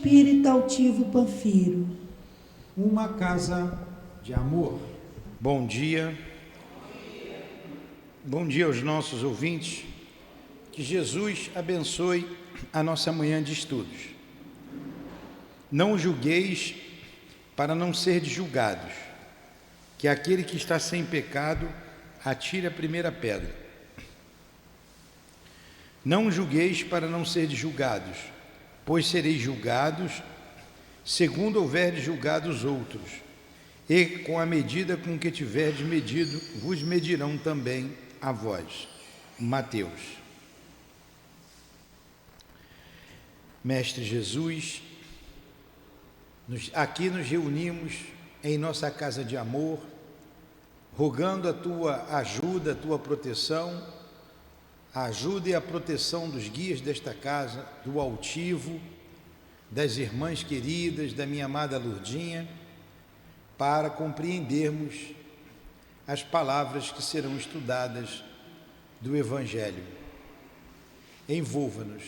espírito altivo Panfiro. Uma casa de amor. Bom dia. Bom dia aos nossos ouvintes. Que Jesus abençoe a nossa manhã de estudos. Não julgueis para não serdes julgados, que aquele que está sem pecado atire a primeira pedra. Não julgueis para não serdes julgados, pois sereis julgados segundo houverdes julgado os outros, e com a medida com que tiverdes medido, vos medirão também a vós. Mateus. Mestre Jesus, aqui nos reunimos em nossa casa de amor, rogando a tua ajuda, a tua proteção, a ajuda e a proteção dos guias desta casa, do altivo, das irmãs queridas, da minha amada Lourdinha, para compreendermos as palavras que serão estudadas do Evangelho. Envolva-nos.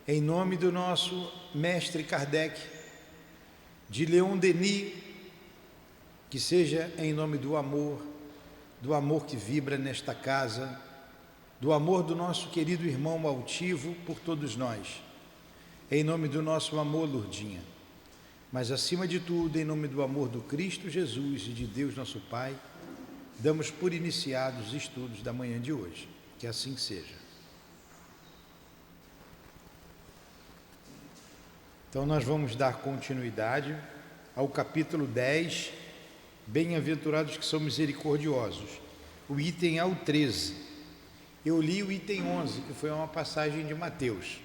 Em nome do nosso mestre Kardec, de Leon Denis, que seja em nome do amor que vibra nesta casa, do amor do nosso querido irmão altivo por todos nós, em nome do nosso amor, Lourdinha, mas acima de tudo, em nome do amor do Cristo Jesus e de Deus nosso Pai, damos por iniciados os estudos da manhã de hoje, que assim seja. Então nós vamos dar continuidade ao capítulo 10, Bem-aventurados que são misericordiosos. O item é o 13. Eu li o item 11, que foi uma passagem de Mateus.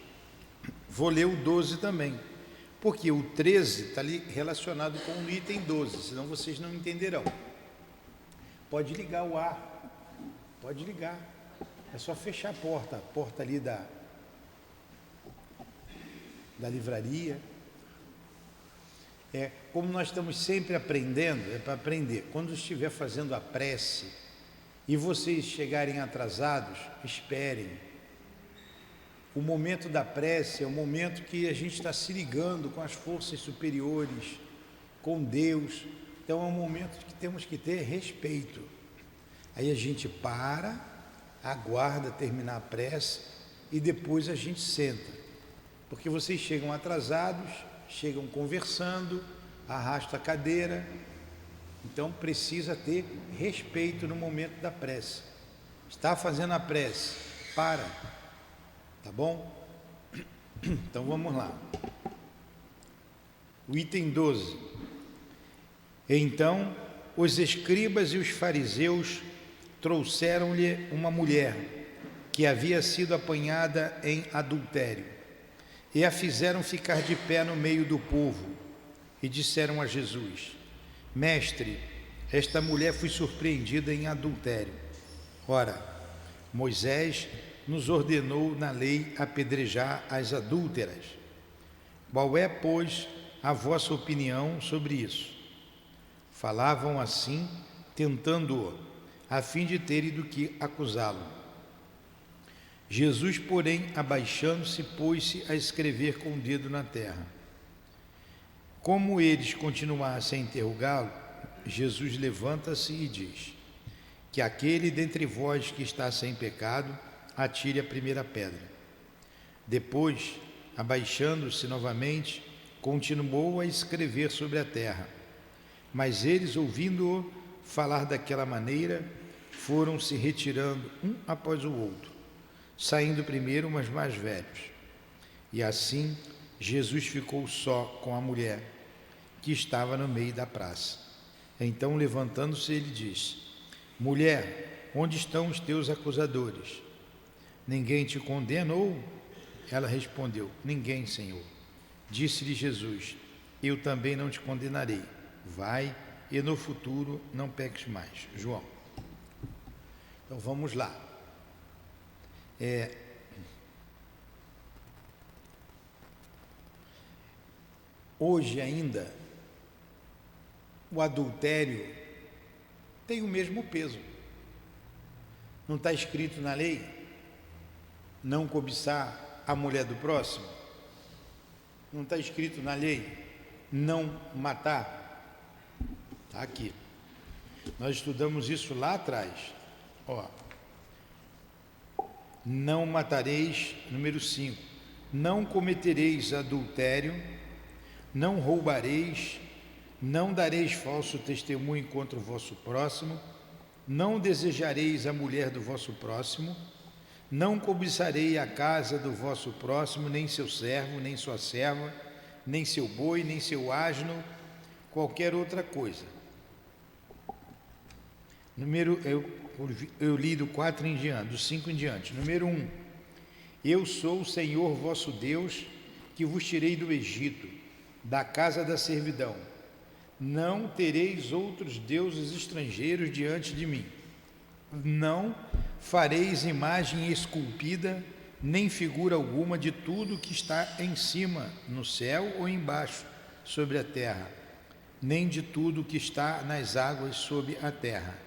Vou ler o 12 também, porque o 13 está ali relacionado com o item 12, senão vocês não entenderão. Pode ligar o ar, pode ligar. É só fechar a porta ali da livraria. Como nós estamos sempre aprendendo, é para aprender. Quando estiver fazendo a prece e vocês chegarem atrasados, esperem. O momento da prece é o momento que a gente está se ligando com as forças superiores, com Deus. Então é um momento que temos que ter respeito. Aí a gente para, aguarda terminar a prece e depois a gente senta. Porque vocês chegam atrasados, chegam conversando, arrasta a cadeira, então precisa ter respeito no momento da prece. Está fazendo a prece, para, tá bom? Então vamos lá. O item 12. Então os escribas e os fariseus trouxeram-lhe uma mulher que havia sido apanhada em adultério e a fizeram ficar de pé no meio do povo e disseram a Jesus: Mestre, esta mulher foi surpreendida em adultério. Ora, Moisés nos ordenou na lei apedrejar as adúlteras. Qual é, pois, a vossa opinião sobre isso? Falavam assim, tentando-o, a fim de terem do que acusá-lo. Jesus, porém, abaixando-se, pôs-se a escrever com o dedo na terra. Como eles continuassem a interrogá-lo, Jesus levanta-se e diz: que aquele dentre vós que está sem pecado, atire a primeira pedra. Depois, abaixando-se novamente, continuou a escrever sobre a terra. Mas eles, ouvindo-o falar daquela maneira, foram se retirando um após o outro, saindo primeiro os mais velhos. E assim Jesus ficou só com a mulher, que estava no meio da praça. Então, levantando-se, ele disse: Mulher, onde estão os teus acusadores? Ninguém te condenou? Ela respondeu: Ninguém, Senhor. Disse-lhe Jesus: Eu também não te condenarei. Vai e no futuro não peques mais. João. Então vamos lá. Hoje ainda, o adultério tem o mesmo peso. Não está escrito na lei? Não cobiçar a mulher do próximo? Não está escrito na lei? Não matar. Está aqui. Nós estudamos isso lá atrás. Ó. Não matareis, número 5. Não cometereis adultério, não roubareis, não dareis falso testemunho contra o vosso próximo, não desejareis a mulher do vosso próximo, não cobiçarei a casa do vosso próximo, nem seu servo, nem sua serva, nem seu boi, nem seu asno, qualquer outra coisa. Eu li do 4 em diante, do 5 em diante. Número 1. Eu sou o Senhor vosso Deus, que vos tirei do Egito, da casa da servidão. Não tereis outros deuses estrangeiros diante de mim. Não fareis imagem esculpida, nem figura alguma de tudo que está em cima, no céu ou embaixo, sobre a terra, nem de tudo que está nas águas sob a terra.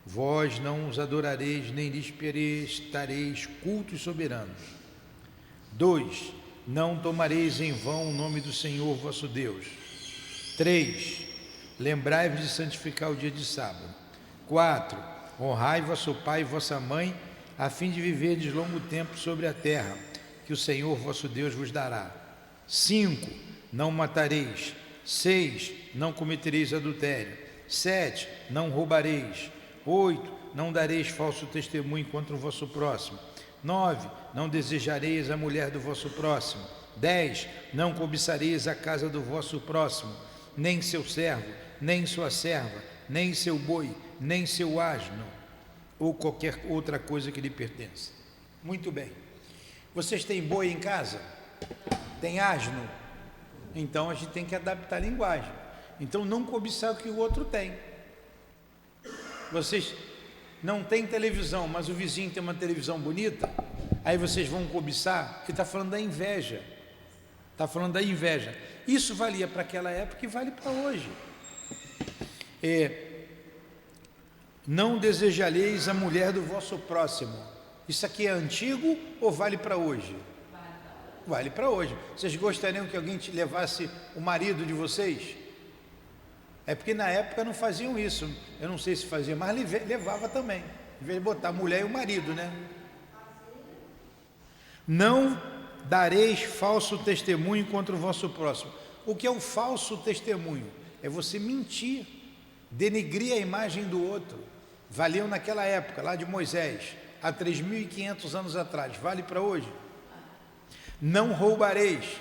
Vós não os adorareis, nem lhes prestareis cultos soberanos. 2. Não tomareis em vão o nome do Senhor vosso Deus. 3. Lembrai-vos de santificar o dia de sábado. 4. Honrai vosso pai e vossa mãe, a fim de viverdes longo tempo sobre a terra, que o Senhor vosso Deus vos dará. 5. Não matareis. 6. Não cometereis adultério. 7. Não roubareis. 8. Não dareis falso testemunho contra o vosso próximo. 9. Não desejareis a mulher do vosso próximo. 10. Não cobiçareis a casa do vosso próximo, nem seu servo, nem sua serva, nem seu boi, nem seu asno, ou qualquer outra coisa que lhe pertença. Muito bem. Vocês têm boi em casa? Tem asno? Então a gente tem que adaptar a linguagem. Então não cobiçar o que o outro tem. Vocês não têm televisão, mas o vizinho tem uma televisão bonita, aí vocês vão cobiçar, que está falando da inveja. Está falando da inveja. Isso valia para aquela época e vale para hoje. Não desejareis a mulher do vosso próximo. Isso aqui é antigo ou vale para hoje? Vale para hoje. Vocês gostariam que alguém te levasse o marido de vocês? É porque na época não faziam isso. Eu não sei se fazia, mas levava também. Em vez de botar a mulher e o marido, né? Não dareis falso testemunho contra o vosso próximo. O que é o falso testemunho? É você mentir, denegrir a imagem do outro. Valeu naquela época, lá de Moisés, há 3.500 anos atrás. Vale para hoje? Não roubareis.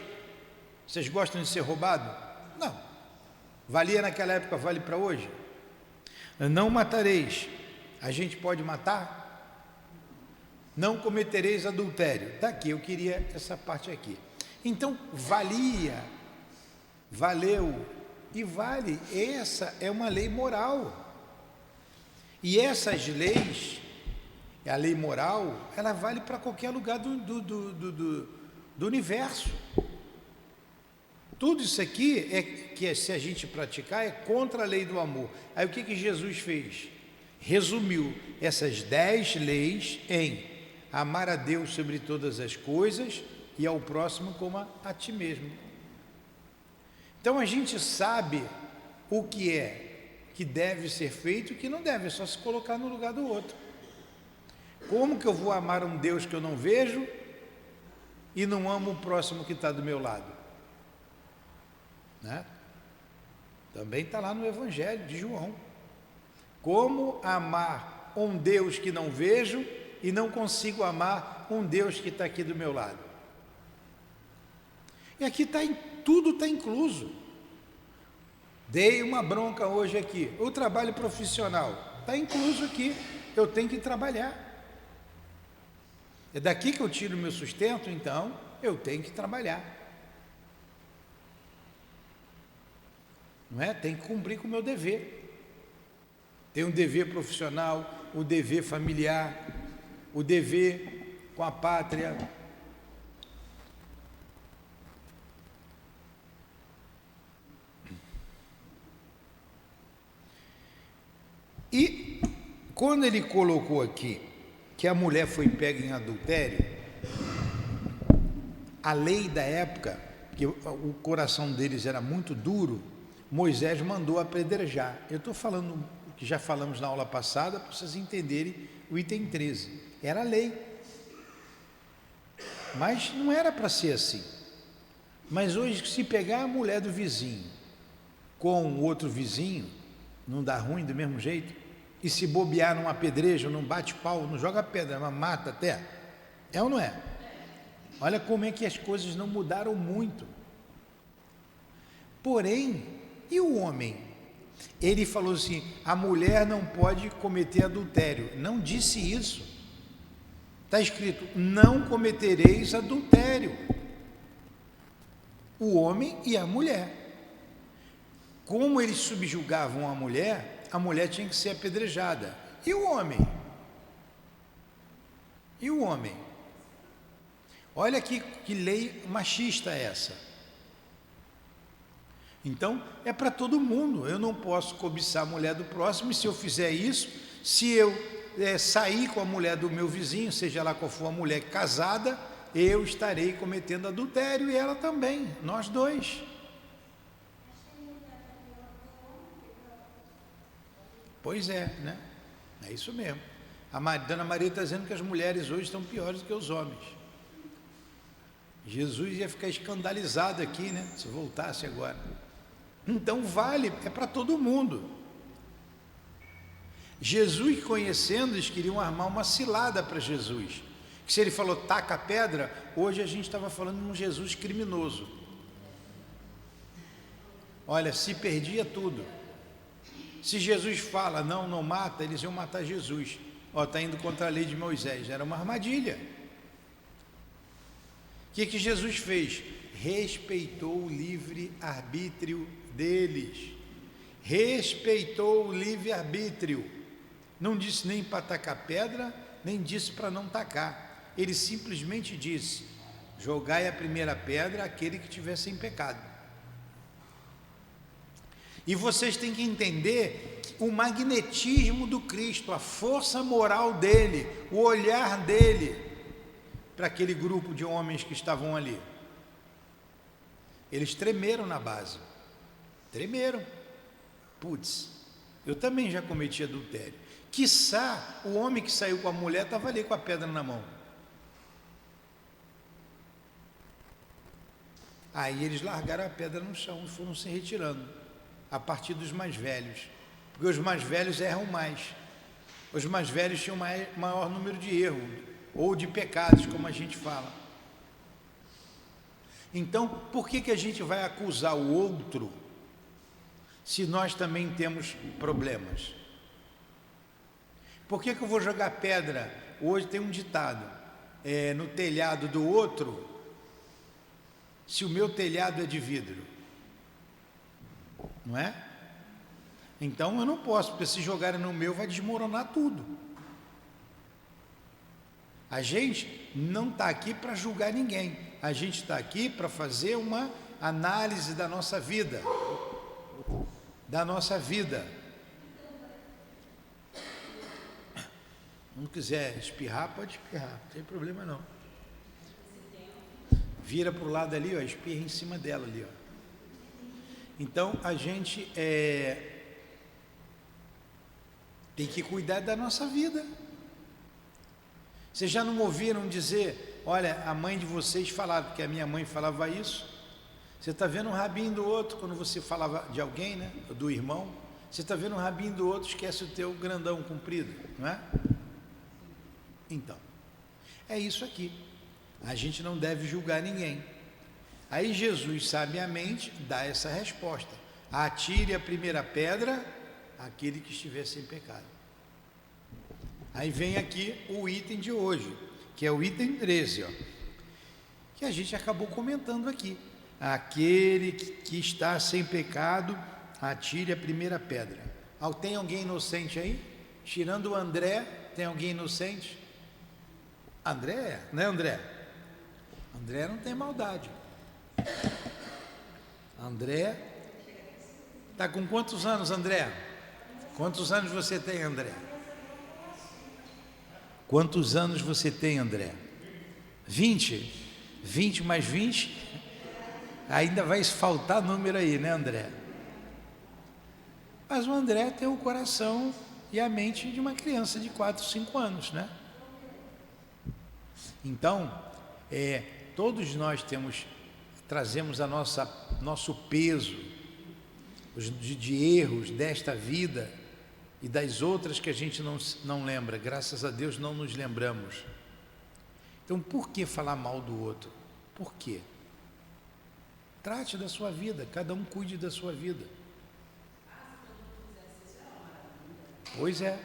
Vocês gostam de ser roubado? Não. Valia naquela época, vale para hoje? Não matareis. A gente pode matar? Não cometereis adultério. Está aqui, eu queria essa parte aqui. Então, valia, valeu e vale. Essa é uma lei moral. E essas leis, a lei moral, ela vale para qualquer lugar do universo. Tudo isso aqui é que, se a gente praticar, é contra a lei do amor. Aí o que Jesus fez? Resumiu essas 10 leis em amar a Deus sobre todas as coisas e ao próximo como a ti mesmo. Então a gente sabe o que é que deve ser feito e o que não deve, é só se colocar no lugar do outro. Como que eu vou amar um Deus que eu não vejo e não amo o próximo que está do meu lado? Né? Também está lá no Evangelho de João. Como amar um Deus que não vejo e não consigo amar um Deus que está aqui do meu lado? E aqui tudo está incluso. Dei uma bronca hoje aqui. O trabalho profissional está incluso aqui. Eu tenho que trabalhar. É daqui que eu tiro o meu sustento, então eu tenho que trabalhar. Não é? Tem que cumprir com o meu dever. Tem um dever profissional, o dever familiar, o dever com a pátria. E quando ele colocou aqui que a mulher foi pega em adultério, a lei da época porque o coração deles era muito duro, Moisés mandou apedrejar. Eu estou falando o que já falamos na aula passada, para vocês entenderem o item 13. Era a lei. Mas não era para ser assim. Mas hoje, se pegar a mulher do vizinho com o outro vizinho, não dá ruim do mesmo jeito? E se bobear num apedrejo, num bate-pau, não joga pedra, mas mata até? É ou não é? Olha como é que as coisas não mudaram muito. Porém, e o homem? Ele falou assim, a mulher não pode cometer adultério. Não disse isso. Está escrito, não cometereis adultério. O homem e a mulher. Como eles subjugavam a mulher tinha que ser apedrejada. E o homem? E o homem? Olha que lei machista é essa. Então, é para todo mundo. Eu não posso cobiçar a mulher do próximo, e se eu fizer isso, se eu sair com a mulher do meu vizinho, seja lá qual for a mulher casada, eu estarei cometendo adultério e ela também, nós dois. Pois é, né? É isso mesmo. A Dona Maria está dizendo que as mulheres hoje estão piores do que os homens. Jesus ia ficar escandalizado aqui, né? Se voltasse agora. Então vale, é para todo mundo. Jesus, conhecendo, eles queriam armar uma cilada para Jesus. Que se ele falou, taca a pedra, hoje a gente estava falando de um Jesus criminoso. Olha, se perdia tudo. Se Jesus fala, não mata, eles iam matar Jesus. Está indo contra a lei de Moisés. Era uma armadilha. O que Jesus fez? Respeitou o livre-arbítrio deles. Respeitou o livre-arbítrio. Não disse nem para tacar pedra, nem disse para não tacar. Ele simplesmente disse, jogai a primeira pedra àquele que estiver sem pecado. E vocês têm que entender o magnetismo do Cristo, a força moral dele, o olhar dele para aquele grupo de homens que estavam ali. Eles tremeram na base. Tremeram. Putz, eu também já cometi adultério. Quiçá o homem que saiu com a mulher estava ali com a pedra na mão. Aí eles largaram a pedra no chão e foram se retirando, a partir dos mais velhos, porque os mais velhos erram mais. Os mais velhos tinham maior número de erros, ou de pecados, como a gente fala. Então, por que a gente vai acusar o outro, se nós também temos problemas? Por que eu vou jogar pedra? Hoje tem um ditado, no telhado do outro, se o meu telhado é de vidro, não é? Então eu não posso, porque se jogarem no meu vai desmoronar tudo. A gente não está aqui para julgar ninguém, a gente está aqui para fazer uma análise da nossa vida, Não quiser espirrar, pode espirrar, não tem problema não. Vira para o lado ali, espirra em cima dela ali, Então a gente tem que cuidar da nossa vida. Vocês já não ouviram dizer, olha, a mãe de vocês falava, porque a minha mãe falava isso. Você está vendo um rabinho do outro, quando você falava de alguém, né? Do irmão, você está vendo um rabinho do outro, esquece o teu grandão comprido, não é? Então, é isso aqui. A gente não deve julgar ninguém. Aí Jesus, sabiamente, dá essa resposta. Atire a primeira pedra àquele que estiver sem pecado. Aí vem aqui o item de hoje, que é o item 13, que a gente acabou comentando aqui. Aquele que está sem pecado, atire a primeira pedra. Tem alguém inocente aí? Tirando o André, tem alguém inocente? André, né, André? André não tem maldade. André está com quantos anos, André? Quantos anos você tem, André? Quantos anos você tem, André? 20? 20 mais 20? Ainda vai faltar número aí, né, André? Mas o André tem o coração e a mente de uma criança de 4, 5 anos, né? Então, todos nós trazemos nosso peso de erros desta vida e das outras que a gente não lembra. Graças a Deus não nos lembramos. Então, por que falar mal do outro? Por quê? Trate da sua vida, cada um cuide da sua vida. Pois é.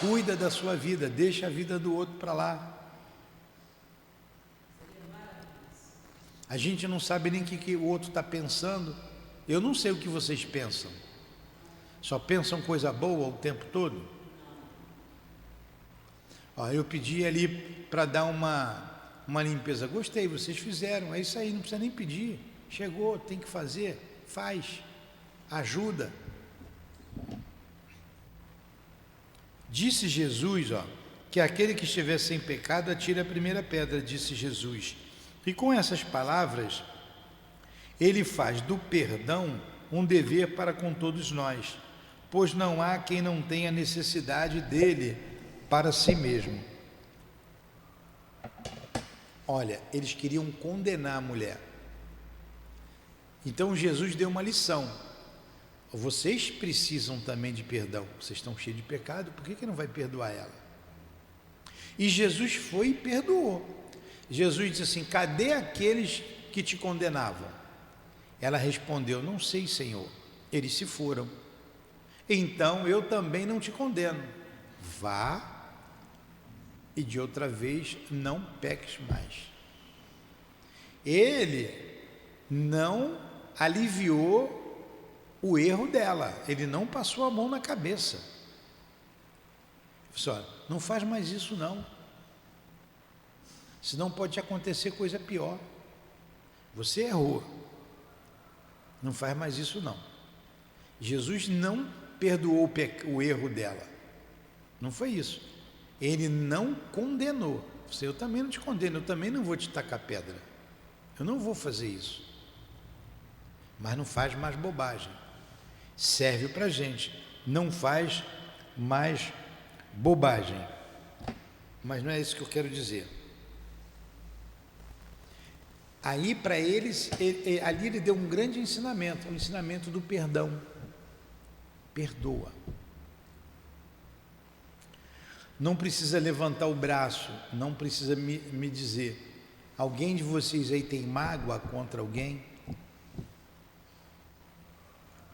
Cuida da sua vida, deixa a vida do outro para lá. A gente não sabe nem o que o outro está pensando. Eu não sei o que vocês pensam. Só pensam coisa boa o tempo todo? Eu pedi ali para dar uma limpeza. Gostei, vocês fizeram. É isso aí, não precisa nem pedir. Chegou, tem que fazer. Faz. Ajuda. Disse Jesus, que aquele que estiver sem pecado atire a primeira pedra, disse Jesus. E com essas palavras, ele faz do perdão um dever para com todos nós, pois não há quem não tenha necessidade dele para si mesmo. Olha, eles queriam condenar a mulher. Então Jesus deu uma lição. Vocês precisam também de perdão. Vocês estão cheios de pecado, por que não vai perdoar ela? E Jesus foi e perdoou. Jesus disse assim: cadê aqueles que te condenavam? Ela respondeu: não sei, Senhor, eles se foram. Então eu também não te condeno. Vá e de outra vez não peques mais. Ele não aliviou o erro dela, ele não passou a mão na cabeça. Pessoal, não faz mais isso não, senão pode acontecer coisa pior. Você errou, não faz mais isso não. Jesus não perdoou o erro dela, não foi isso. Ele não condenou. Eu também não te condeno, eu também não vou te tacar pedra, eu não vou fazer isso. Mas não faz mais bobagem. Serve para a gente, não faz mais bobagem. Mas não é isso que eu quero dizer. Aí para eles, ali ele deu um grande ensinamento, o ensinamento do perdão. Perdoa. Não precisa levantar o braço, não precisa me dizer: alguém de vocês aí tem mágoa contra alguém?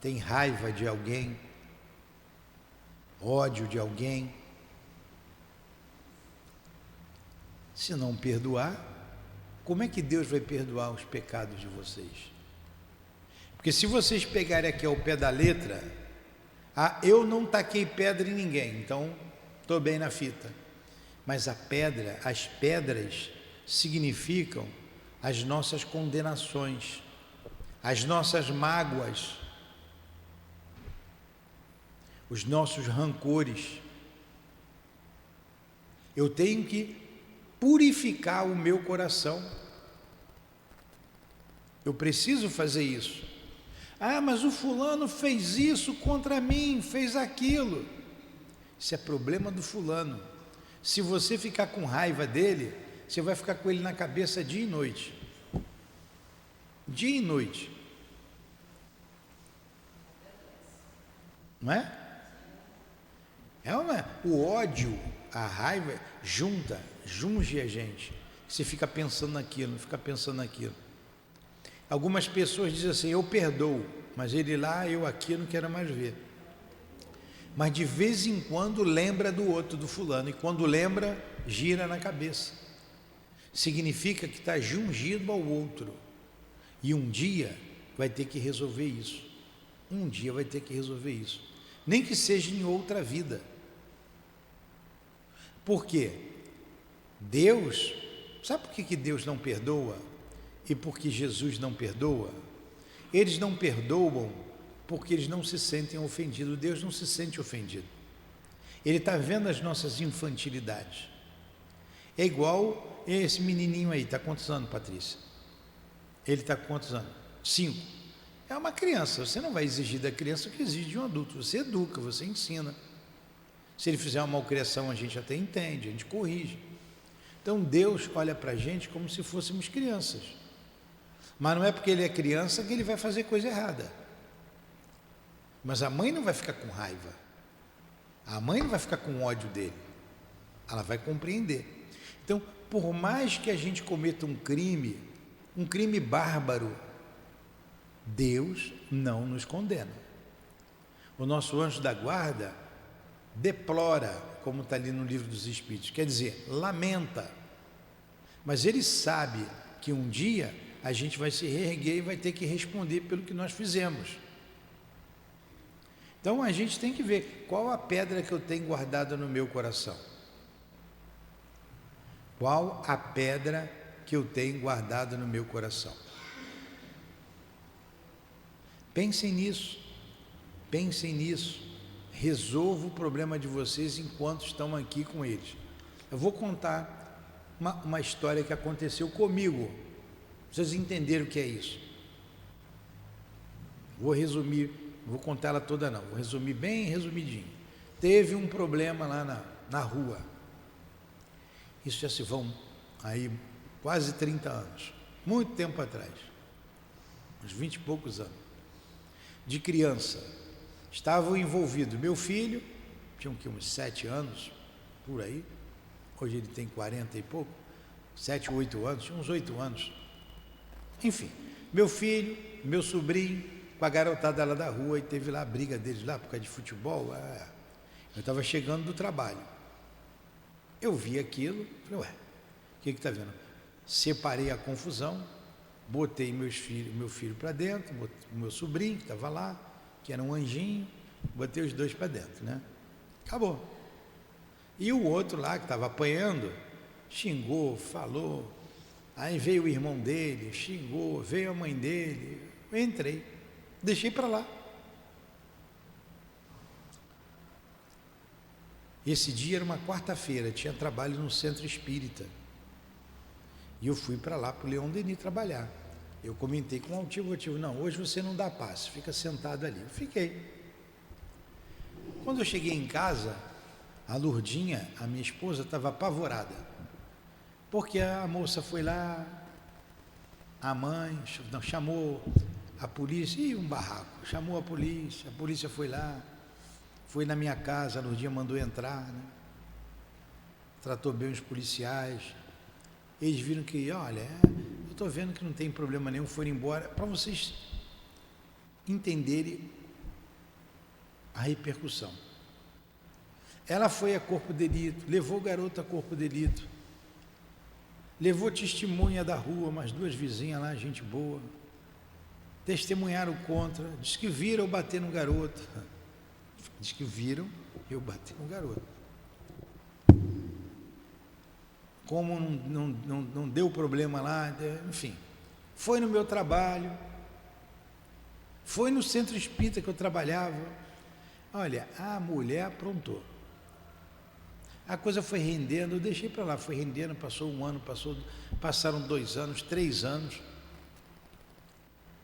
Tem raiva de alguém? Ódio de alguém? Se não perdoar, como é que Deus vai perdoar os pecados de vocês? Porque se vocês pegarem aqui ao pé da letra, eu não taquei pedra em ninguém, então estou bem na fita. Mas as pedras significam as nossas condenações, as nossas mágoas, os nossos rancores. Eu tenho que purificar o meu coração. Eu preciso fazer isso. Mas o fulano fez isso contra mim, fez aquilo. Isso é problema do fulano. Se você ficar com raiva dele, você vai ficar com ele na cabeça dia e noite. Dia e noite. Não é? O ódio, a raiva junge a gente. Você fica pensando naquilo, fica pensando naquilo. Algumas pessoas dizem assim: eu perdoo, mas ele lá, eu aqui, eu não quero mais ver. Mas de vez em quando lembra do outro, do fulano, e quando lembra, gira na cabeça. Significa que está jungido ao outro. E um dia vai ter que resolver isso. Um dia vai ter que resolver isso. Nem que seja em outra vida. Por quê? Deus, sabe por que Deus não perdoa? E por que Jesus não perdoa? Eles não perdoam porque eles não se sentem ofendidos. Deus não se sente ofendido. Ele está vendo as nossas infantilidades. É igual esse menininho aí. Está quantos anos, Patrícia? Ele está com quantos anos? 5. É uma criança, você não vai exigir da criança o que exige de um adulto, você educa, você ensina. Se ele fizer uma malcriação, a gente até entende, a gente corrige. Então Deus olha para a gente como se fôssemos crianças. Mas não é porque ele é criança que ele vai fazer coisa errada. Mas a mãe não vai ficar com raiva. A mãe não vai ficar com ódio dele. Ela vai compreender. Então, por mais que a gente cometa um crime bárbaro, Deus não nos condena. O nosso anjo da guarda deplora, como está ali no livro dos Espíritos, quer dizer, lamenta. Mas ele sabe que um dia a gente vai se reerguer e vai ter que responder pelo que nós fizemos. Então a gente tem que ver qual a pedra que eu tenho guardada no meu coração. Qual a pedra que eu tenho guardada no meu coração? Pensem nisso, resolva o problema de vocês enquanto estão aqui com eles. Eu vou contar uma história que aconteceu comigo, pra vocês entenderem o que é isso. Vou resumir, não vou contar ela toda não, vou resumir bem resumidinho. Teve um problema lá na rua, isso já se vão aí quase 30 anos, muito tempo atrás, uns 20 e poucos anos. De criança, estavam envolvidos meu filho, tinha uns 7 anos, por aí, hoje ele tem 40 e pouco, 7, 8 anos, tinha uns 8 anos, enfim, meu filho, meu sobrinho, com a garotada lá da rua, e teve lá a briga deles lá, por causa de futebol, eu estava chegando do trabalho, eu vi aquilo, falei, ué, o que está vendo? Separei a confusão, botei meu filho para dentro, o meu sobrinho que estava lá, que era um anjinho, botei os dois para dentro, né? Acabou. E o outro lá que estava apanhando, xingou, falou, aí veio o irmão dele, xingou, veio a mãe dele, eu entrei, deixei para lá. Esse dia era uma quarta-feira, tinha trabalho no centro espírita. E eu fui para lá, para o Leão Denis trabalhar. Eu comentei com o altivo, não, hoje você não dá passe, fica sentado ali. Eu fiquei. Quando eu cheguei em casa, a Lourdinha, a minha esposa, estava apavorada. Porque a moça foi lá, a mãe chamou a polícia, um barraco, chamou a polícia foi lá, foi na minha casa, a Lourdinha mandou entrar, né? Tratou bem os policiais. Eles viram que, olha, eu estou vendo que não tem problema nenhum, foram embora, para vocês entenderem a repercussão. Ela foi a corpo de delito, levou o garoto a corpo de delito, levou testemunha da rua, umas 2 vizinhas lá, gente boa, testemunharam contra, diz que viram eu bater no garoto, diz que viram eu bater no garoto. Como não deu problema lá, enfim, foi no meu trabalho, foi no centro espírita que eu trabalhava. Olha, a mulher aprontou. A coisa foi rendendo, eu deixei para lá, foi rendendo, passou 1 ano, passaram 2 anos, 3 anos.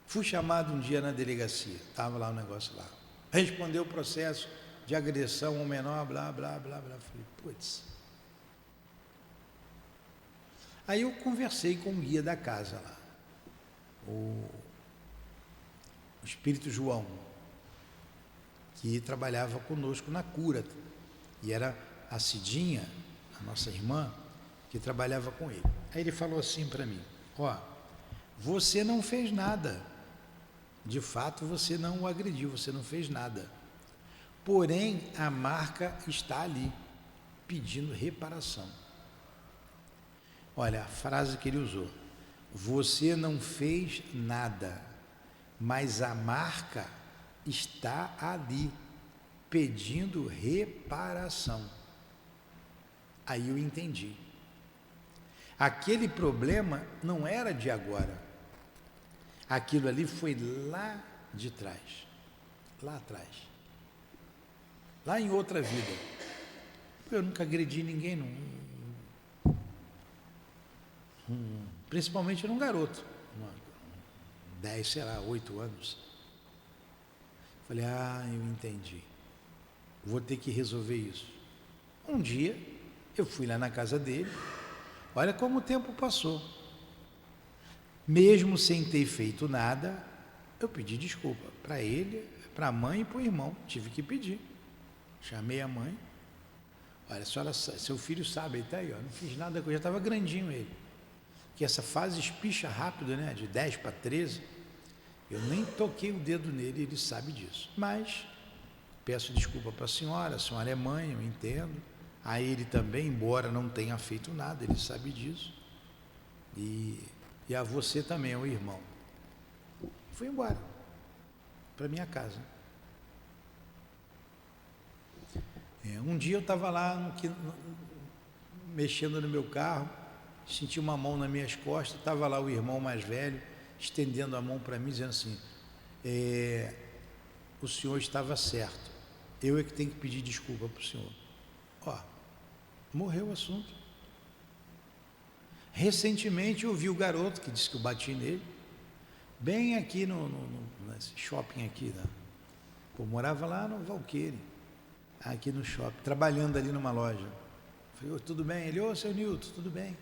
Fui chamado um dia na delegacia, estava lá o negócio lá. Respondeu o processo de agressão ao menor, blá, blá, blá, blá. Falei, putz. Aí eu conversei com o guia da casa lá, o Espírito João, que trabalhava conosco na cura, e era a Cidinha, a nossa irmã, que trabalhava com ele. Aí ele falou assim para mim, você não fez nada, de fato você não o agrediu, você não fez nada, porém a marca está ali, pedindo reparação. Olha a frase que ele usou, você não fez nada, mas a marca está ali, pedindo reparação. Aí eu entendi. Aquele problema não era de agora. Aquilo ali foi lá de trás. Lá atrás. Lá em outra vida. Eu nunca agredi ninguém, principalmente num garoto. 10, sei lá, 8 anos. Falei, eu entendi. Vou ter que resolver isso. Um dia, eu fui lá na casa dele, olha como o tempo passou. Mesmo sem ter feito nada, eu pedi desculpa para ele, para a mãe e para o irmão. Tive que pedir. Chamei a mãe. Olha, a senhora, seu filho sabe, ele está aí, ó, não fiz nada, eu já estava grandinho ele. Que essa fase espicha rápido, né? De 10 para 13. Eu nem toquei o dedo nele, ele sabe disso. Mas peço desculpa para a senhora é mãe, eu entendo. A ele também, embora não tenha feito nada, ele sabe disso. E a você também, o irmão. Fui embora para minha casa. Um dia eu estava lá mexendo no meu carro, senti uma mão nas minhas costas, estava lá o irmão mais velho, estendendo a mão para mim, dizendo assim, o senhor estava certo, eu é que tenho que pedir desculpa para o senhor. Morreu o assunto. Recentemente eu vi o garoto que disse que eu bati nele, bem aqui nesse shopping aqui, né? Eu morava lá no Valqueire, aqui no shopping, trabalhando ali numa loja. Falei, tudo bem? Ele, seu Nilton, tudo bem.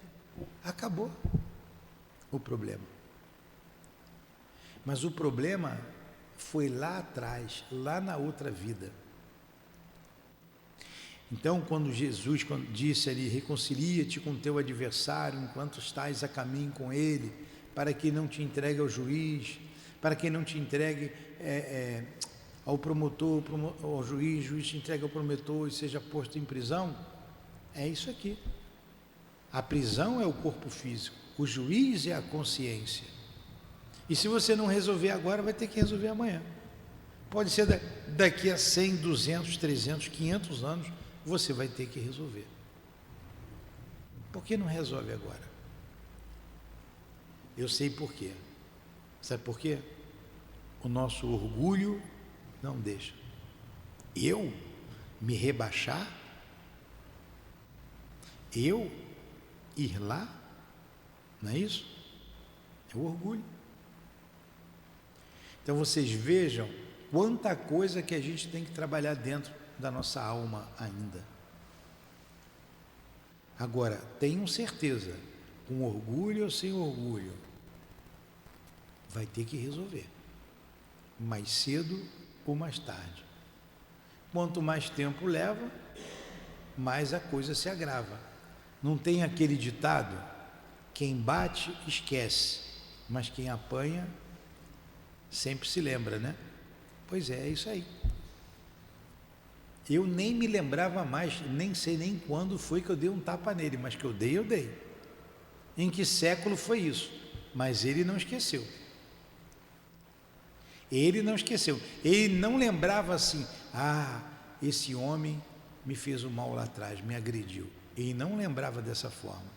Acabou o problema. Mas o problema foi lá atrás, lá na outra vida. Então, quando Jesus disse ali, reconcilia-te com teu adversário enquanto estás a caminho com ele, para que não te entregue ao juiz, para que não te entregue ao promotor, ao juiz, o juiz te entregue ao promotor e seja posto em prisão, é isso aqui. A prisão é o corpo físico, o juiz é a consciência. E se você não resolver agora, vai ter que resolver amanhã. Pode ser daqui a 100, 200, 300, 500 anos, você vai ter que resolver. Por que não resolve agora? Eu sei por quê. Sabe por quê? O nosso orgulho não deixa. Eu me rebaixar? Eu ir lá? Não é isso? É o orgulho. Então vocês vejam quanta coisa que a gente tem que trabalhar dentro da nossa alma ainda. Agora, tenham certeza, com orgulho ou sem orgulho, vai ter que resolver, mais cedo ou mais tarde. Quanto mais tempo leva, mais a coisa se agrava. Não tem aquele ditado, quem bate esquece, mas quem apanha sempre se lembra, né? Pois é isso aí. Eu nem me lembrava mais, nem sei nem quando foi que eu dei um tapa nele, mas que eu dei, eu dei. Em que século foi isso? Mas ele não esqueceu. Ele não esqueceu. Ele não lembrava assim, esse homem me fez o mal lá atrás, me agrediu. Ele não lembrava dessa forma.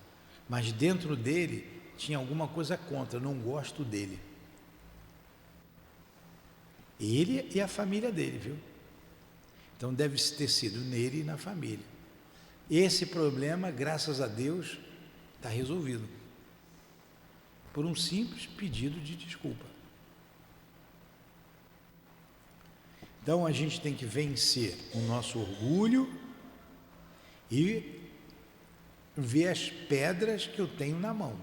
Mas dentro dele tinha alguma coisa contra, não gosto dele. Ele e a família dele, viu? Então deve ter sido nele e na família. Esse problema, graças a Deus, está resolvido. Por um simples pedido de desculpa. Então a gente tem que vencer o nosso orgulho e ver as pedras que eu tenho na mão.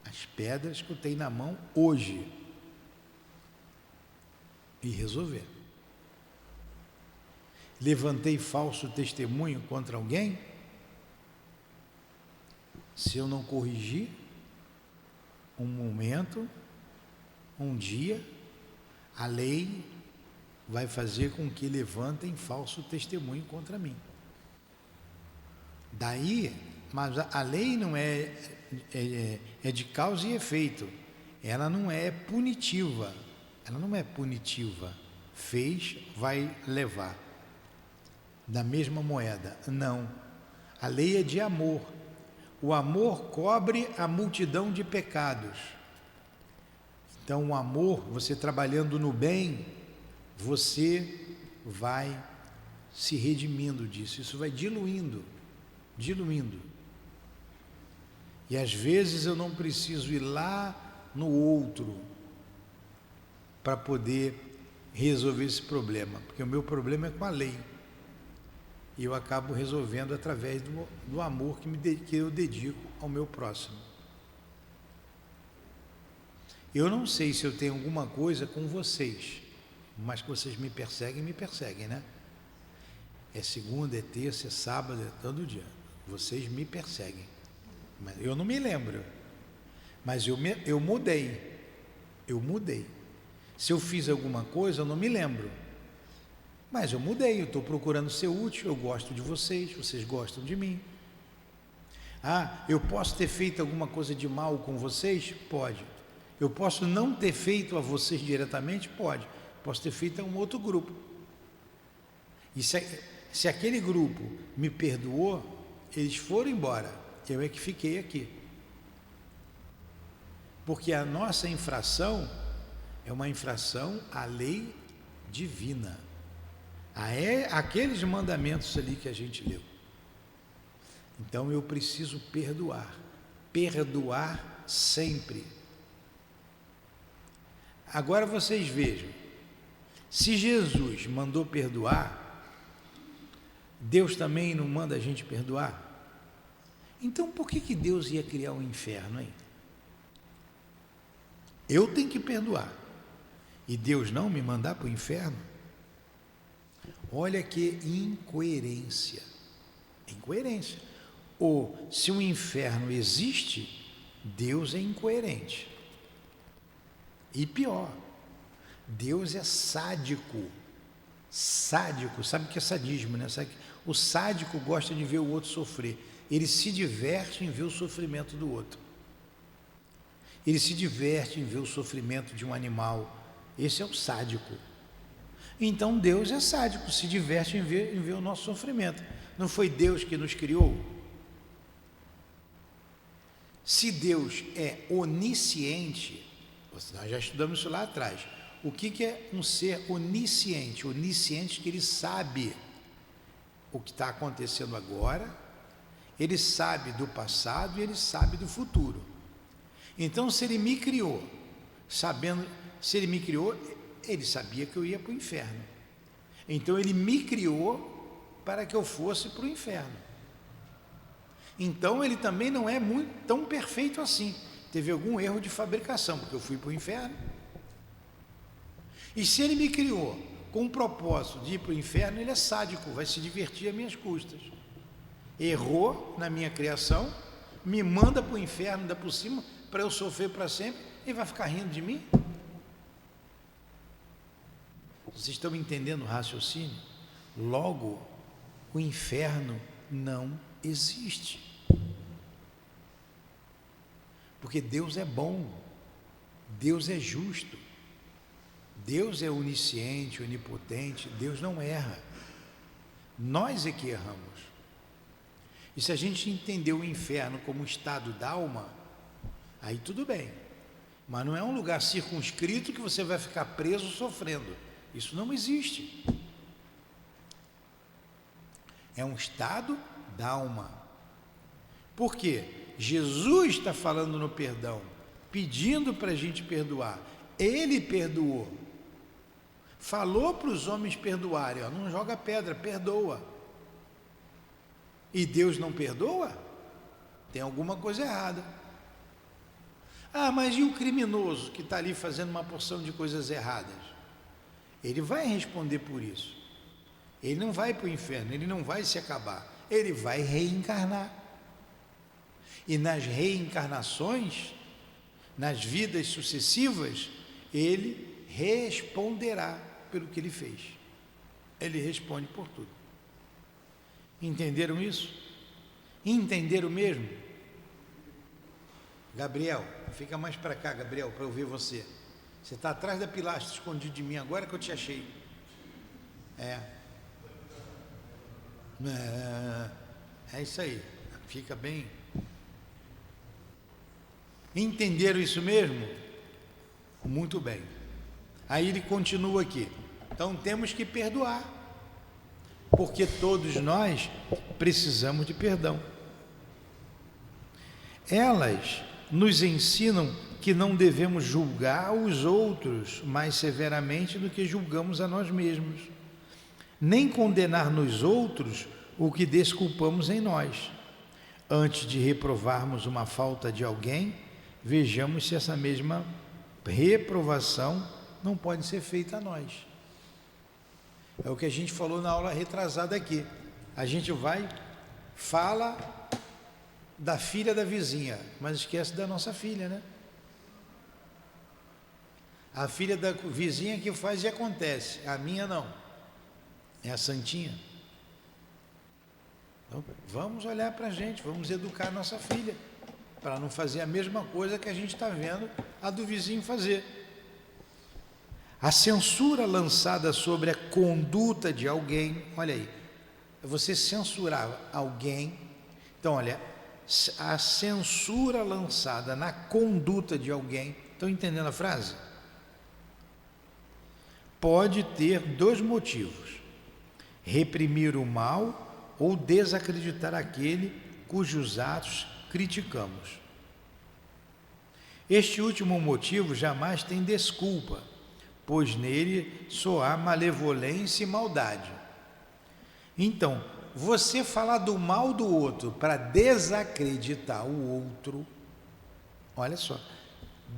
As pedras que eu tenho na mão hoje. E resolver. Levantei falso testemunho contra alguém? Se eu não corrigir, um momento, um dia, a lei vai fazer com que levantem falso testemunho contra mim. Daí, mas a lei não é de causa e efeito, ela não é punitiva, fez, vai levar, da mesma moeda, não, a lei é de amor, o amor cobre a multidão de pecados. Então o amor, você trabalhando no bem, você vai se redimindo disso, isso vai diluindo. E às vezes eu não preciso ir lá no outro para poder resolver esse problema, porque o meu problema é com a lei. E eu acabo resolvendo através do amor que eu dedico ao meu próximo. Eu não sei se eu tenho alguma coisa com vocês, mas que vocês me perseguem, né? É segunda, é terça, é sábado, é todo dia. Vocês me perseguem. Mas eu não me lembro. Mas eu mudei. Eu mudei. Se eu fiz alguma coisa, eu não me lembro. Mas eu mudei, eu estou procurando ser útil, eu gosto de vocês, vocês gostam de mim. Ah, eu posso ter feito alguma coisa de mal com vocês? Pode. Eu posso não ter feito a vocês diretamente? Pode. Posso ter feito a um outro grupo. E se aquele grupo me perdoou, eles foram embora, eu é que fiquei aqui. Porque a nossa infração é uma infração à lei divina. Aqueles mandamentos ali que a gente leu. Então eu preciso perdoar sempre. Agora vocês vejam, se Jesus mandou perdoar, Deus também não manda a gente perdoar? Então por que Deus ia criar um inferno, hein? Eu tenho que perdoar e Deus não me mandar para o inferno? Olha que incoerência. Ou se o inferno existe, Deus é incoerente. E pior, Deus é sádico. Sádico, sabe o que é sadismo, né? O sádico gosta de ver o outro sofrer. Ele se diverte em ver o sofrimento do outro. Ele se diverte em ver o sofrimento de um animal. Esse é o sádico. Então Deus é sádico, se diverte em ver o nosso sofrimento. Não foi Deus que nos criou? Se Deus é onisciente, nós já estudamos isso lá atrás. O que é um ser onisciente? Onisciente que ele sabe o que está acontecendo agora, ele sabe do passado e ele sabe do futuro. Então, se ele me criou, ele sabia que eu ia para o inferno. Então ele me criou para que eu fosse para o inferno. Então ele também não é tão perfeito assim. Teve algum erro de fabricação, porque eu fui para o inferno. E se ele me criou com o propósito de ir para o inferno, ele é sádico, vai se divertir às minhas custas. Errou na minha criação, me manda para o inferno, ainda por cima, para eu sofrer para sempre, e vai ficar rindo de mim? Vocês estão entendendo o raciocínio? Logo, o inferno não existe. Porque Deus é bom, Deus é justo, Deus é onisciente, onipotente, Deus não erra. Nós é que erramos. E se a gente entender o inferno como um estado da alma, aí tudo bem. Mas não é um lugar circunscrito que você vai ficar preso sofrendo. Isso não existe. É um estado da alma. Por quê? Jesus está falando no perdão, pedindo para a gente perdoar. Ele perdoou. Falou para os homens perdoarem, não joga pedra, perdoa. E Deus não perdoa? Tem alguma coisa errada. Ah, mas e o criminoso que está ali fazendo uma porção de coisas erradas? Ele vai responder por isso. Ele não vai para o inferno, ele não vai se acabar. Ele vai reencarnar. E nas reencarnações, nas vidas sucessivas, ele responderá pelo que ele fez. Ele responde por tudo. Entenderam isso? Entenderam mesmo? Gabriel, fica mais para cá, Gabriel, para eu ver você. Você está atrás da pilastra, escondido de mim, agora que eu te achei. É isso aí, fica bem. Entenderam isso mesmo? Muito bem. Aí ele continua aqui. Então temos que perdoar, porque todos nós precisamos de perdão. Elas nos ensinam que não devemos julgar os outros mais severamente do que julgamos a nós mesmos, nem condenar nos outros o que desculpamos em nós. Antes de reprovarmos uma falta de alguém, vejamos se essa mesma reprovação não pode ser feita a nós. É o que a gente falou na aula retrasada aqui. A gente fala da filha da vizinha, mas esquece da nossa filha, né? A filha da vizinha que faz e acontece, a minha não, é a santinha. Então, vamos olhar para a gente, vamos educar a nossa filha, para não fazer a mesma coisa que a gente está vendo a do vizinho fazer. A censura lançada sobre a conduta de alguém, olha aí, você censurar alguém, então olha, a censura lançada na conduta de alguém, estão entendendo a frase? Pode ter dois motivos: reprimir o mal ou desacreditar aquele cujos atos criticamos. Este último motivo jamais tem desculpa, pois nele só há malevolência e maldade. Então, você falar do mal do outro para desacreditar o outro, olha só,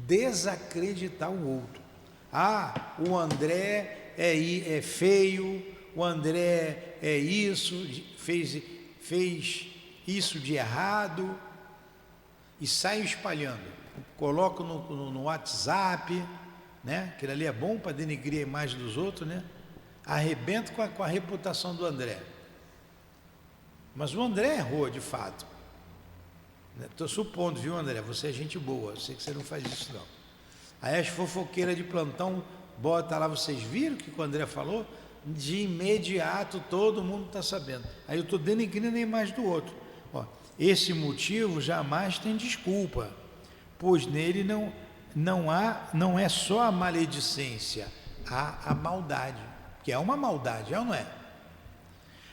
desacreditar o outro. Ah, o André é feio, o André é isso, fez isso de errado, e sai espalhando. Coloco no WhatsApp, né? Aquilo ali é bom para denegrir a imagem dos outros, né? Arrebento com a reputação do André. Mas o André errou de fato. Estou supondo, viu, André? Você é gente boa, eu sei que você não faz isso não. Aí as fofoqueiras de plantão bota lá, vocês viram o que o André falou? De imediato todo mundo está sabendo. Aí eu estou denegrindo a imagem do outro. Ó, esse motivo jamais tem desculpa, pois nele não é só a maledicência, há a maldade, que é uma maldade, é ou não é?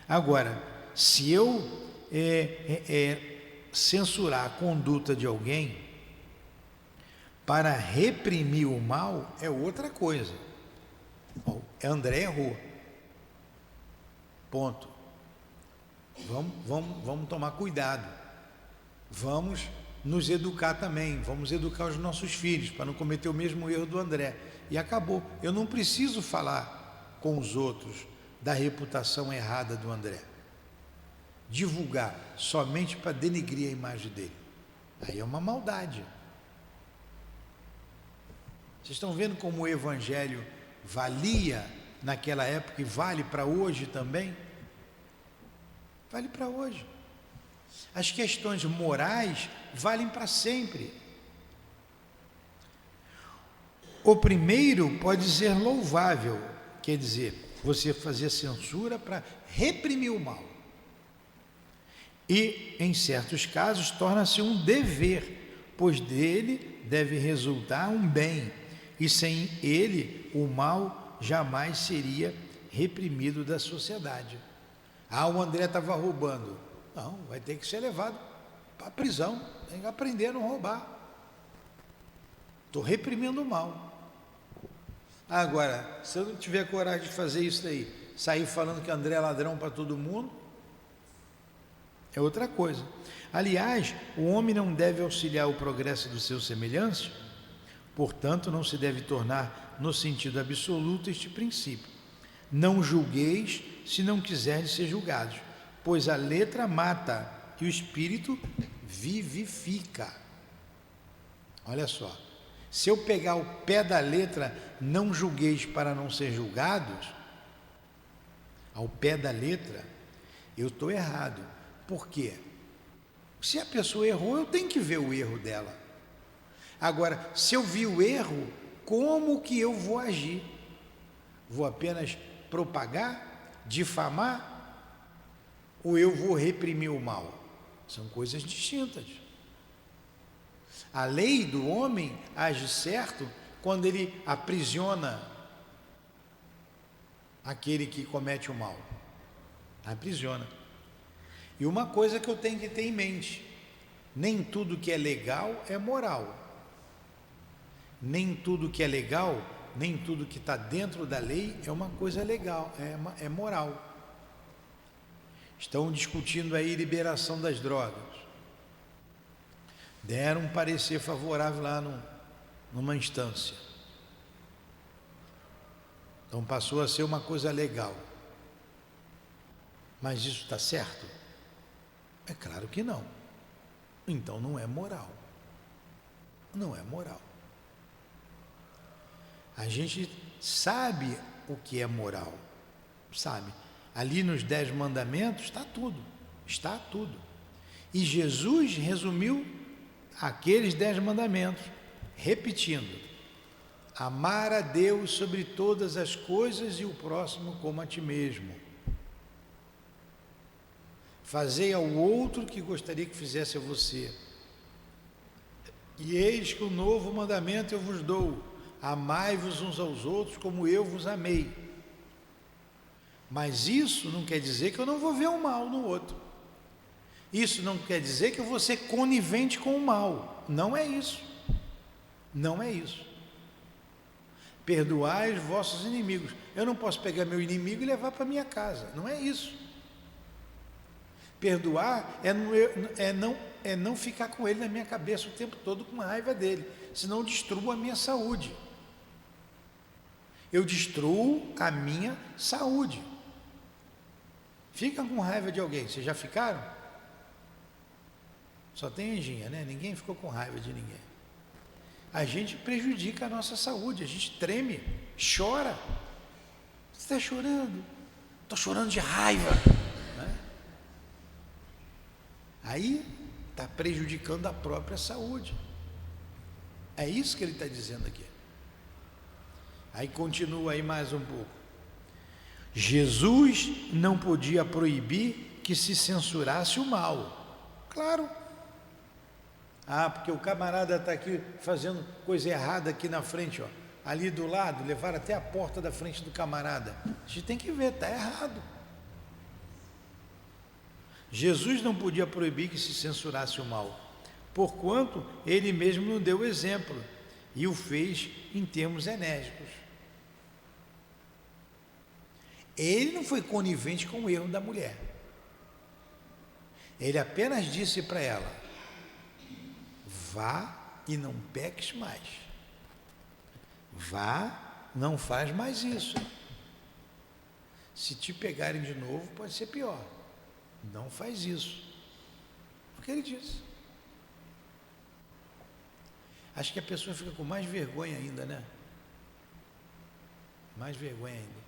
Agora, se eu censurar a conduta de alguém para reprimir o mal, é outra coisa. André errou. Ponto. Vamos tomar cuidado. Vamos nos educar também. Vamos educar os nossos filhos para não cometer o mesmo erro do André. E acabou. Eu não preciso falar com os outros da reputação errada do André. Divulgar somente para denegrir a imagem dele. Aí é uma maldade. Vocês estão vendo como o Evangelho valia naquela época e vale para hoje também? Vale para hoje. As questões morais valem para sempre. O primeiro pode ser louvável, quer dizer, você fazer censura para reprimir o mal. E, em certos casos, torna-se um dever, pois dele deve resultar um bem. E sem ele, o mal jamais seria reprimido da sociedade. Ah, o André estava roubando. Não, vai ter que ser levado para a prisão. Tem que aprender a não roubar. Estou reprimindo o mal. Agora, se eu não tiver coragem de fazer isso daí, sair falando que André é ladrão para todo mundo, é outra coisa. Aliás, o homem não deve auxiliar o progresso dos seus semelhantes. Portanto, não se deve tornar no sentido absoluto este princípio. Não julgueis se não quiserdes ser julgados, pois a letra mata e o espírito vivifica. Olha só, se eu pegar o pé da letra, não julgueis para não ser julgados, ao pé da letra, eu estou errado. Por quê? Se a pessoa errou, eu tenho que ver o erro dela. Agora, se eu vi o erro, como que eu vou agir? Vou apenas propagar, difamar, ou eu vou reprimir o mal? São coisas distintas. A lei do homem age certo quando ele aprisiona aquele que comete o mal. Aprisiona. E uma coisa que eu tenho que ter em mente: Nem tudo que é legal é moral. Nem tudo que é legal, nem tudo que está dentro da lei é uma coisa legal, é moral. Estão discutindo aí liberação das drogas. Deram um parecer favorável lá numa instância. Então passou a ser uma coisa legal. Mas isso está certo? É claro que não. Então não é moral. Não é moral. A gente sabe o que é moral, sabe? Ali nos 10 mandamentos está tudo. E Jesus resumiu aqueles 10 mandamentos, repetindo: amar a Deus sobre todas as coisas e o próximo como a ti mesmo. Fazei ao outro o que gostaria que fizesse a você. E eis que um novo mandamento eu vos dou: amai-vos uns aos outros como eu vos amei. Mas isso não quer dizer que eu não vou ver o mal no outro. Isso não quer dizer que eu vou ser conivente com o mal. Não é isso. Não é isso. Perdoai os vossos inimigos. Eu não posso pegar meu inimigo e levar para minha casa. Não é isso. Perdoar é não ficar com ele na minha cabeça o tempo todo com raiva dele. Senão eu destruo a minha saúde. Eu destruo a minha saúde. Fica com raiva de alguém, vocês já ficaram? Só tem anjinha, né? Ninguém ficou com raiva de ninguém. A gente prejudica a nossa saúde, a gente treme, chora. Você está chorando? Estou chorando de raiva. Né? Aí está prejudicando a própria saúde. É isso que ele está dizendo aqui. Aí continua aí mais um pouco. Jesus não podia proibir que se censurasse o mal. Claro. Porque o camarada está aqui fazendo coisa errada aqui na frente, ó. Ali do lado, levaram até a porta da frente do camarada. A gente tem que ver, está errado. Jesus não podia proibir que se censurasse o mal, porquanto ele mesmo nos deu exemplo e o fez em termos enérgicos. Ele não foi conivente com o erro da mulher. Ele apenas disse para ela: vá e não peques mais. Vá, não faz mais isso. Se te pegarem de novo, pode ser pior. Não faz isso. O que ele disse. Acho que a pessoa fica com mais vergonha ainda, né? Mais vergonha ainda.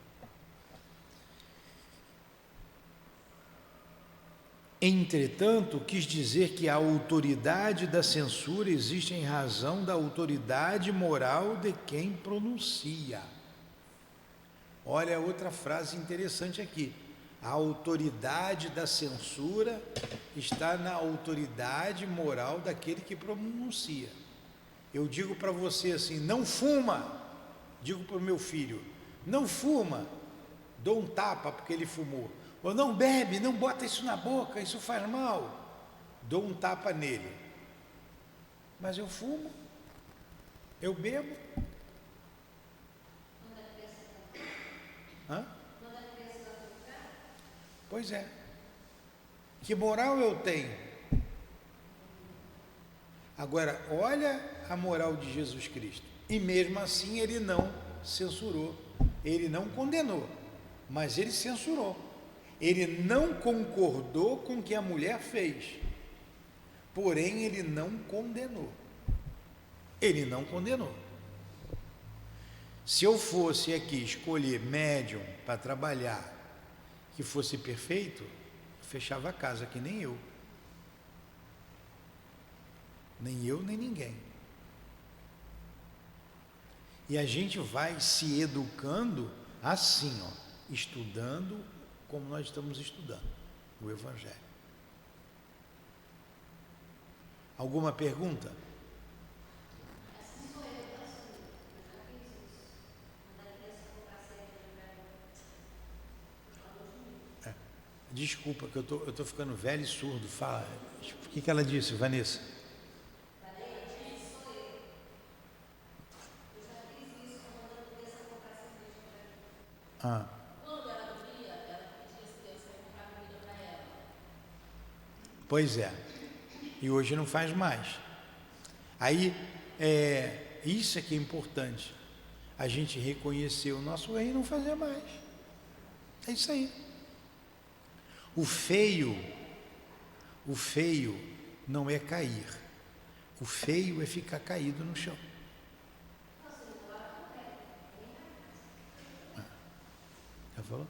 Entretanto, quis dizer que a autoridade da censura existe em razão da autoridade moral de quem pronuncia. Olha outra frase interessante aqui. A autoridade da censura está na autoridade moral daquele que pronuncia. Eu digo para você assim: não fuma. Digo para o meu filho: não fuma. Dou um tapa porque ele fumou. Ou não bebe, não bota isso na boca, isso faz mal. Dou um tapa nele. Mas eu fumo, eu bebo. Hã? Pois é. Que moral eu tenho? Agora, olha a moral de Jesus Cristo. E mesmo assim ele não censurou, ele não condenou, mas ele censurou. Ele não concordou com o que a mulher fez, porém ele não condenou. Ele não condenou. Se eu fosse aqui escolher médium para trabalhar que fosse perfeito, fechava a casa, que nem eu. Nem eu, nem ninguém. E a gente vai se educando assim, ó, estudando como nós estamos estudando o Evangelho. Alguma pergunta? Desculpa, que eu tô ficando velho e surdo. Fala. O que ela disse, Vanessa? Ah. Pois é. E hoje não faz mais. Aí, isso é que é importante. A gente reconhecer o nosso erro e não fazer mais. É isso aí. O feio não é cair. O feio é ficar caído no chão. Já falou?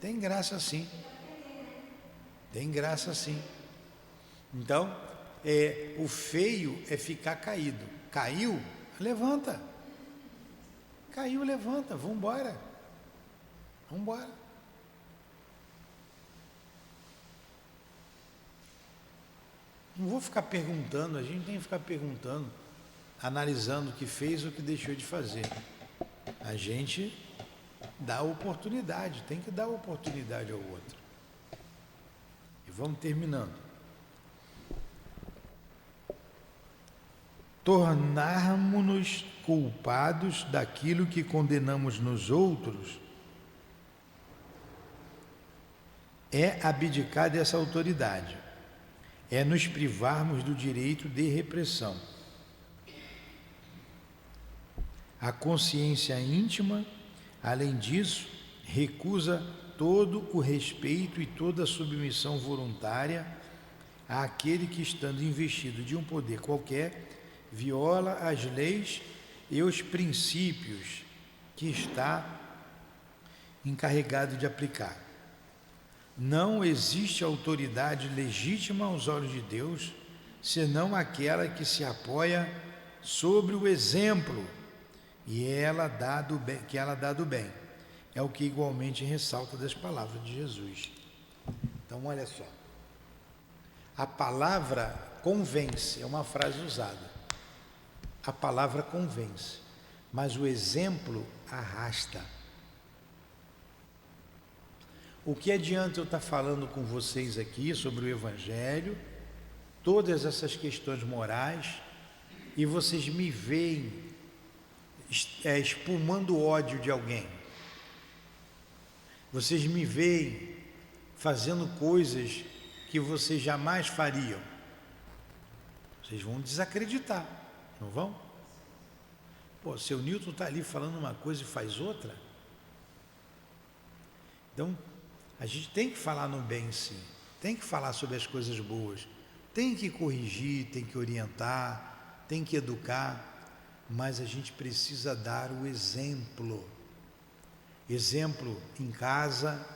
Tem graça sim. Tem graça sim. Então, o feio é ficar caído. Caiu, levanta. Caiu, levanta. Vamos embora. Vamos embora. Não vou ficar perguntando, a gente tem que ficar perguntando, analisando o que fez ou o que deixou de fazer. A gente dá oportunidade, tem que dar oportunidade ao outro. E vamos terminando. Tornarmos-nos culpados daquilo que condenamos nos outros é abdicar dessa autoridade, é nos privarmos do direito de repressão. A consciência íntima, além disso, recusa todo o respeito e toda a submissão voluntária àquele que, estando investido de um poder qualquer, viola as leis e os princípios que está encarregado de aplicar. Não existe autoridade legítima aos olhos de Deus, senão aquela que se apoia sobre o exemplo que ela dá do bem. É o que igualmente ressalta das palavras de Jesus. Então, olha só. A palavra convence, é uma frase usada. A palavra convence, mas o exemplo arrasta. O que adianta eu estar falando com vocês aqui sobre o Evangelho, todas essas questões morais, e vocês me veem espumando ódio de alguém? Vocês me veem fazendo coisas que vocês jamais fariam? Vocês vão desacreditar, não vão? Pô, seu Newton está ali falando uma coisa e faz outra? Então, a gente tem que falar no bem, sim. Tem que falar sobre as coisas boas. Tem que corrigir, tem que orientar, tem que educar. Mas a gente precisa dar o exemplo. Exemplo em casa,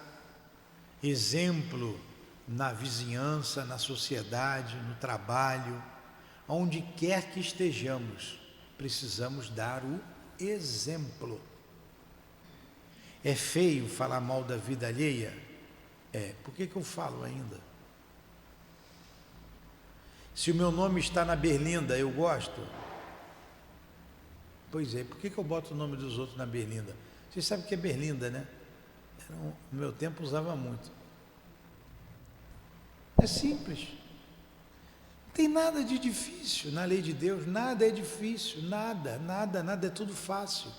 exemplo na vizinhança, na sociedade, no trabalho, onde quer que estejamos, precisamos dar o exemplo. É feio falar mal da vida alheia? Por que eu falo ainda? Se o meu nome está na berlinda, eu gosto? Pois é, por que eu boto o nome dos outros na berlinda? Vocês sabem o que é berlinda, né? No meu tempo usava muito. É simples. Não tem nada de difícil na lei de Deus, nada é difícil, nada, é tudo fácil.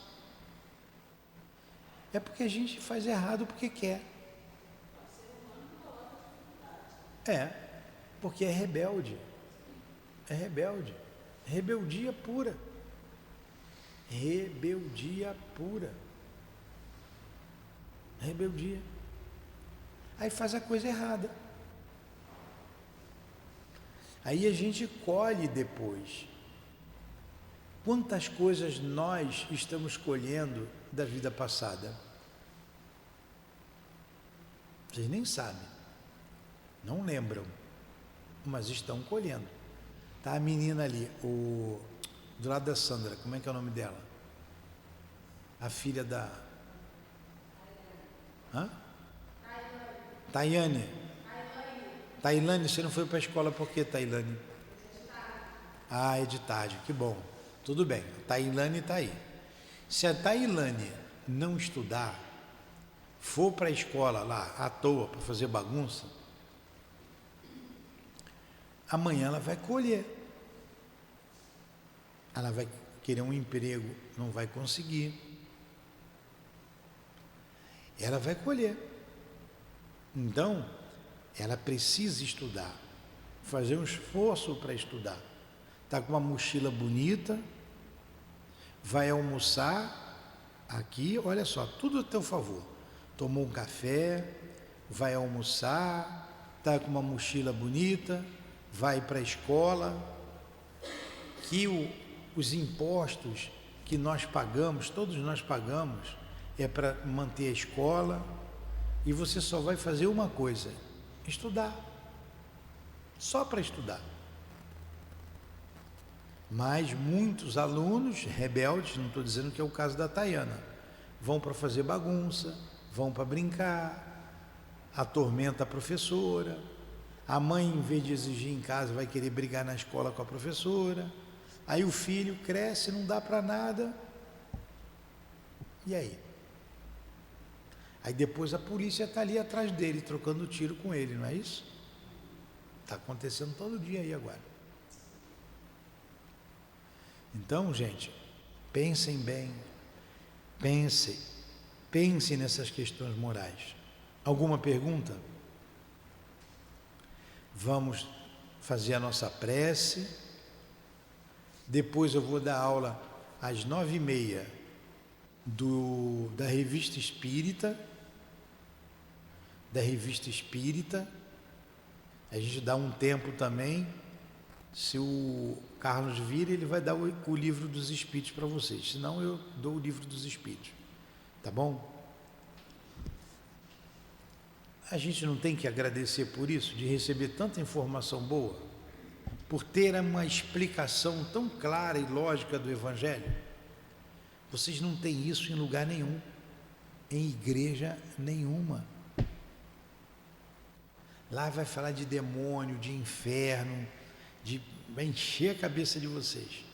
É porque a gente faz errado porque quer. Porque é rebelde. É rebelde. Rebeldia pura. Rebeldia pura. Rebeldia. Aí faz a coisa errada. Aí a gente colhe depois. Quantas coisas nós estamos colhendo da vida passada? Vocês nem sabem. Não lembram. Mas estão colhendo. Tá a menina ali, do lado da Sandra, como é que é o nome dela? A filha da... Taiane. Tailane, você não foi para a escola por quê, Tailane? É de tarde, que bom. Tudo bem, a Tailane está aí. Se a Tailane não estudar, for para a escola lá à toa para fazer bagunça, amanhã ela vai colher. Ela vai querer um emprego, não vai conseguir. Ela vai colher. Então, ela precisa estudar, fazer um esforço para estudar. Está com uma mochila bonita, vai almoçar aqui, olha só, tudo a teu favor. Tomou um café, vai almoçar, está com uma mochila bonita, vai para a escola, que os impostos que nós pagamos, todos nós pagamos, é para manter a escola, e você só vai fazer uma coisa, estudar, só para estudar. Mas muitos alunos rebeldes, não estou dizendo que é o caso da Tayana, vão para fazer bagunça, vão para brincar, atormenta a professora, a mãe, em vez de exigir em casa, vai querer brigar na escola com a professora, aí o filho cresce, não dá para nada, e aí? Aí depois a polícia está ali atrás dele, trocando tiro com ele, não é isso? Está acontecendo todo dia aí agora. Então, gente, pensem bem, pensem nessas questões morais. Alguma pergunta? Vamos fazer a nossa prece. Depois eu vou dar aula às 9h30 da Revista Espírita. A gente dá um tempo também. Se o Carlos vir, ele vai dar o livro dos Espíritos para vocês. Senão eu dou o livro dos Espíritos. Tá bom? A gente não tem que agradecer por isso, de receber tanta informação boa, por ter uma explicação tão clara e lógica do Evangelho. Vocês não têm isso em lugar nenhum, em igreja nenhuma. Lá vai falar de demônio, de inferno, vai encher a cabeça de vocês.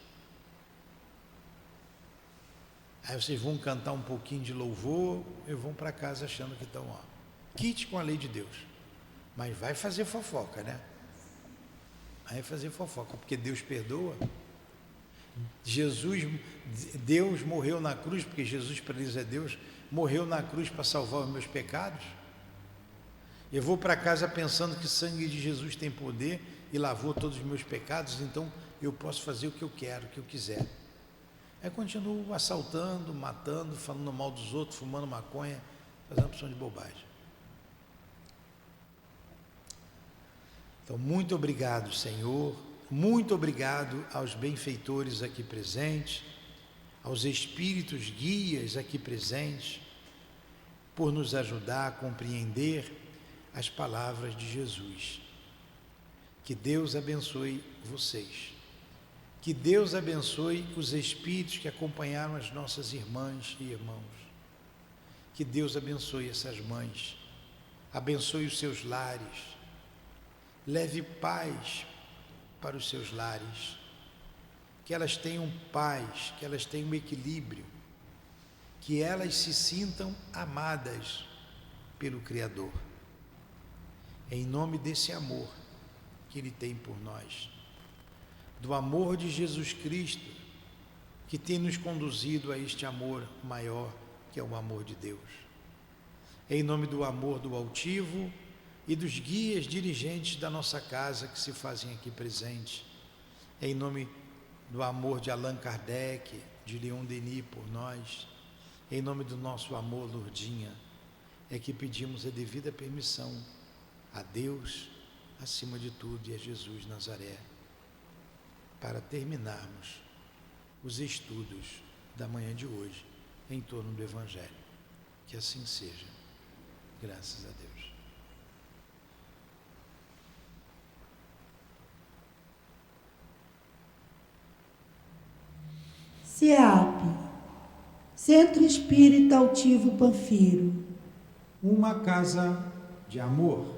Aí vocês vão cantar um pouquinho de louvor e vão para casa achando que estão, quite com a lei de Deus. Mas vai fazer fofoca, né? Vai fazer fofoca, porque Deus perdoa. Deus morreu na cruz, porque Jesus para eles é Deus, morreu na cruz para salvar os meus pecados. Eu vou para casa pensando que o sangue de Jesus tem poder e lavou todos os meus pecados, então eu posso fazer o que eu quero, o que eu quiser. Aí continuo assaltando, matando, falando mal dos outros, fumando maconha, fazendo uma opção de bobagem. Então, muito obrigado, Senhor, muito obrigado aos benfeitores aqui presentes, aos espíritos guias aqui presentes, por nos ajudar a compreender as palavras de Jesus. Que Deus abençoe vocês. Que Deus abençoe os espíritos que acompanharam as nossas irmãs e irmãos. Que Deus abençoe essas mães. Abençoe os seus lares. Leve paz para os seus lares. Que elas tenham paz, que elas tenham equilíbrio. Que elas se sintam amadas pelo Criador. Em nome desse amor que Ele tem por nós, do amor de Jesus Cristo, que tem nos conduzido a este amor maior, que é o amor de Deus. Em nome do amor do altivo e dos guias dirigentes da nossa casa que se fazem aqui presentes, em nome do amor de Allan Kardec, de Leon Denis por nós, em nome do nosso amor, Lourdinha, é que pedimos a devida permissão a Deus, acima de tudo, e a Jesus Nazaré, para terminarmos os estudos da manhã de hoje em torno do Evangelho. Que assim seja. Graças a Deus. CEAP, Centro Espírita Altivo Panfiro. Uma casa de amor.